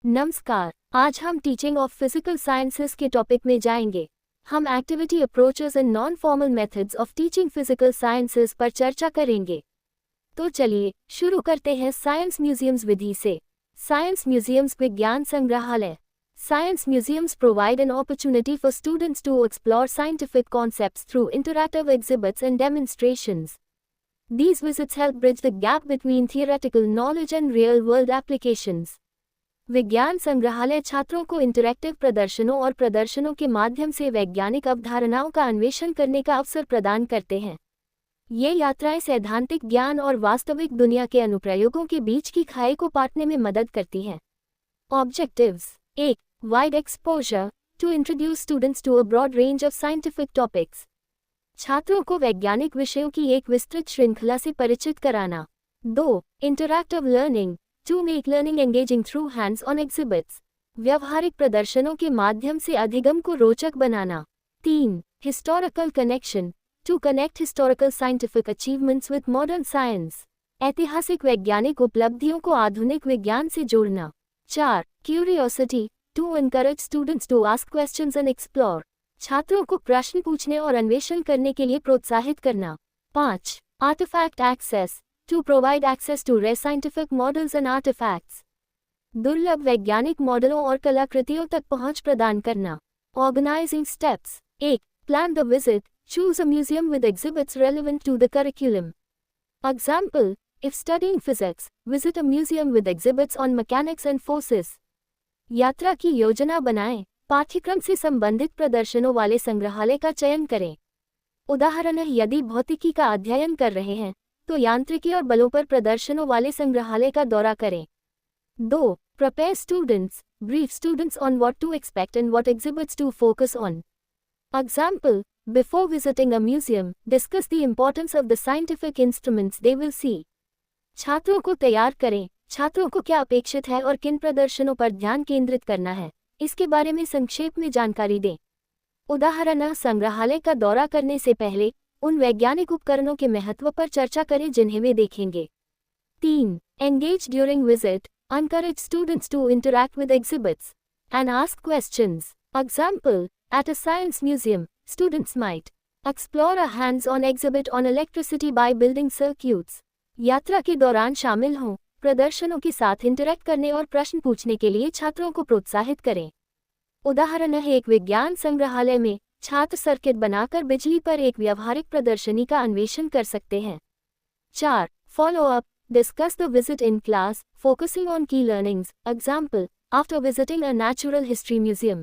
नमस्कार। आज हम टीचिंग ऑफ फिजिकल साइंसेस के टॉपिक में जाएंगे। हम activity approaches and non formal methods of teaching physical sciences पर चर्चा करेंगे। तो चलिए शुरू करते हैं साइंस म्यूजियम्स विधि से। साइंस म्यूजियम्स विज्ञान संग्रहालय। Science museums provide an opportunity for students to explore scientific concepts through interactive exhibits and demonstrations. These visits help bridge the gap between theoretical knowledge and real-world applications. विज्ञान संग्रहालय छात्रों को interactive प्रदर्शनों और प्रदर्शनों के माध्यम से वैज्ञानिक अवधारणाओं का अन्वेषण करने का अवसर प्रदान करते हैं। ये यात्राएं सैद्धांतिक ज्ञान और वास्तविक दुनिया के अनुप्रयोगों के बीच की खाई को पाटने में मदद करती हैं। Objectives: 1. Wide exposure to introduce students to a broad range of scientific topics. छात्रों को वैज्ञानिक विषयों की एक विस्तृत श्रृंखला से परिचित कराना। 2. Interactive learning to make learning engaging through hands-on exhibits. व्यवहारिक प्रदर्शनों के माध्यम से अधिगम को रोचक बनाना। 3. Historical connection to connect historical scientific achievements with modern science. ऐतिहासिक वैज्ञानिक उपलब्धियों को आधुनिक विज्ञान से जोड़ना। 4. Curiosity to encourage students to ask questions and explore. छात्रों को प्रश्न पूछने और अन्वेषण करने के लिए प्रोत्साहित करना। 5. Artifact access to provide access to rare scientific models and artifacts. दुर्लभ वैज्ञानिक मॉडलों और कलाकृतियों तक पहुंच प्रदान करना। Organizing steps: 1. Plan the visit. Choose a museum with exhibits relevant to the curriculum. Example: if studying physics, visit a museum with exhibits on mechanics and forces. यात्रा की योजना बनाएं। पाठ्यक्रम से संबंधित प्रदर्शनों वाले संग्रहालय का चयन करें। उदाहरण: यदि भौतिकी का अध्ययन कर रहे हैं तो यांत्रिकी और बलों पर प्रदर्शनों वाले संग्रहालय का दौरा करें। 2. Prepare students. Brief students on what to expect and what exhibits to focus on. Example: before visiting a museum, discuss the importance of the scientific instruments they will see. छात्रों को तैयार करें। छात्रों को क्या अपेक्षित है और किन प्रदर्शनों पर ध्यान केंद्रित करना है, इसके बारे में संक्षेप में जानकारी दें। उदाहरण: संग्रहालय का दौरा करने से पहले उन वैज्ञानिक उपकरणों के महत्व पर चर्चा करें जिन्हें वे देखेंगे। 3. Engage during visit. Encourage students to interact with exhibits and ask questions. Example: at a science museum, students might explore a hands-on exhibit on electricity by building circuits. यात्रा के दौरान शामिल हों, प्रदर्शनों के साथ इंटरैक्ट करने और प्रश्न पूछने के लिए छात्रों को प्रोत्साहित करें। उदाहरण है: एक विज्ञान संग्रहालय में छात्र सर्किट बनाकर बिजली पर एक व्यावहारिक प्रदर्शनी का अन्वेषण कर सकते हैं। 4. Follow up. Discuss the visit in class, focusing on key learnings. Example: after visiting a natural history museum,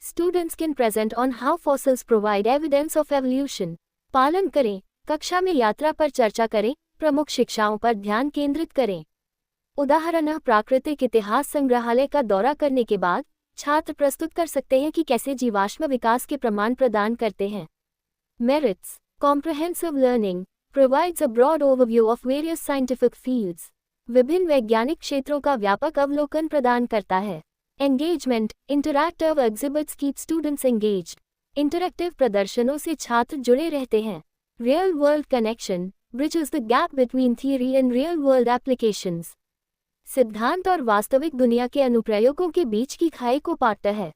students can present on how fossils provide evidence of evolution. पालन करें। कक्षा में यात्रा पर चर्चा करें, प्रमुख शिक्षाओं पर ध्यान केंद्रित करें। उदाहरण: प्राकृतिक इतिहास संग्रहालय का दौरा करने के बाद छात्र प्रस्तुत कर सकते हैं कि कैसे जीवाश्म विकास के प्रमाण प्रदान करते हैं। Merits: Comprehensive learning provides a broad overview of various scientific fields. विभिन्न वैज्ञानिक क्षेत्रों का व्यापक अवलोकन प्रदान करता है। Engagement: Interactive exhibits keep students engaged. Interactive प्रदर्शनों से छात्र जुड़े रहते हैं। Real world connection bridges the gap between theory and real world applications. सिद्धांत और वास्तविक दुनिया के अनुप्रयोगों के बीच की खाई को पाटता है।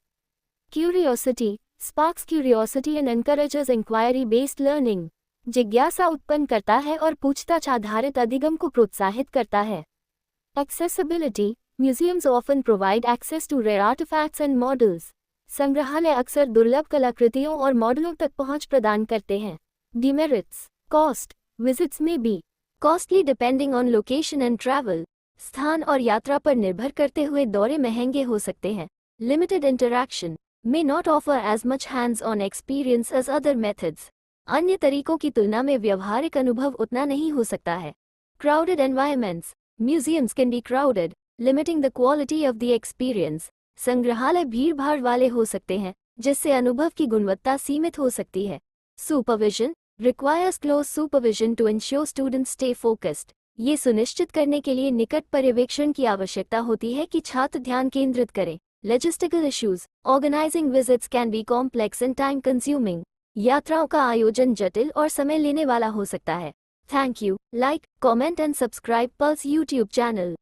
Curiosity sparks curiosity and encourages inquiry-based learning. जिज्ञासा उत्पन्न करता है और पूछताछ आधारित अधिगम को प्रोत्साहित करता है। Accessibility: Museums often provide access to rare artifacts and models. संग्रहालय अक्सर दुर्लभ कलाकृतियों और मॉडलों तक पहुंच प्रदान करते हैं। Demerits: Cost: Visits may be costly depending on location and travel. स्थान और यात्रा पर निर्भर करते हुए दौरे महंगे हो सकते हैं। Limited interaction may not offer as much hands-on experience as other methods. अन्य तरीकों की तुलना में व्यवहारिक अनुभव उतना नहीं हो सकता है। Crowded environments: Museums can be crowded, limiting the quality of the experience. संग्रहालय भीड़-भाड़ वाले हो सकते हैं, जिससे अनुभव की गुणवत्ता सीमित हो सकती है। Supervision requires close supervision to ensure students stay focused. ये सुनिश्चित करने के लिए निकट पर्यवेक्षण की आवश्यकता होती है कि छात्र ध्यान केंद्रित करें। Logistical issues: Organizing visits can be complex and time consuming. यात्राओं का आयोजन जटिल और समय लेने वाला हो सकता है। Thank you. Like, comment and subscribe Pulse YouTube channel.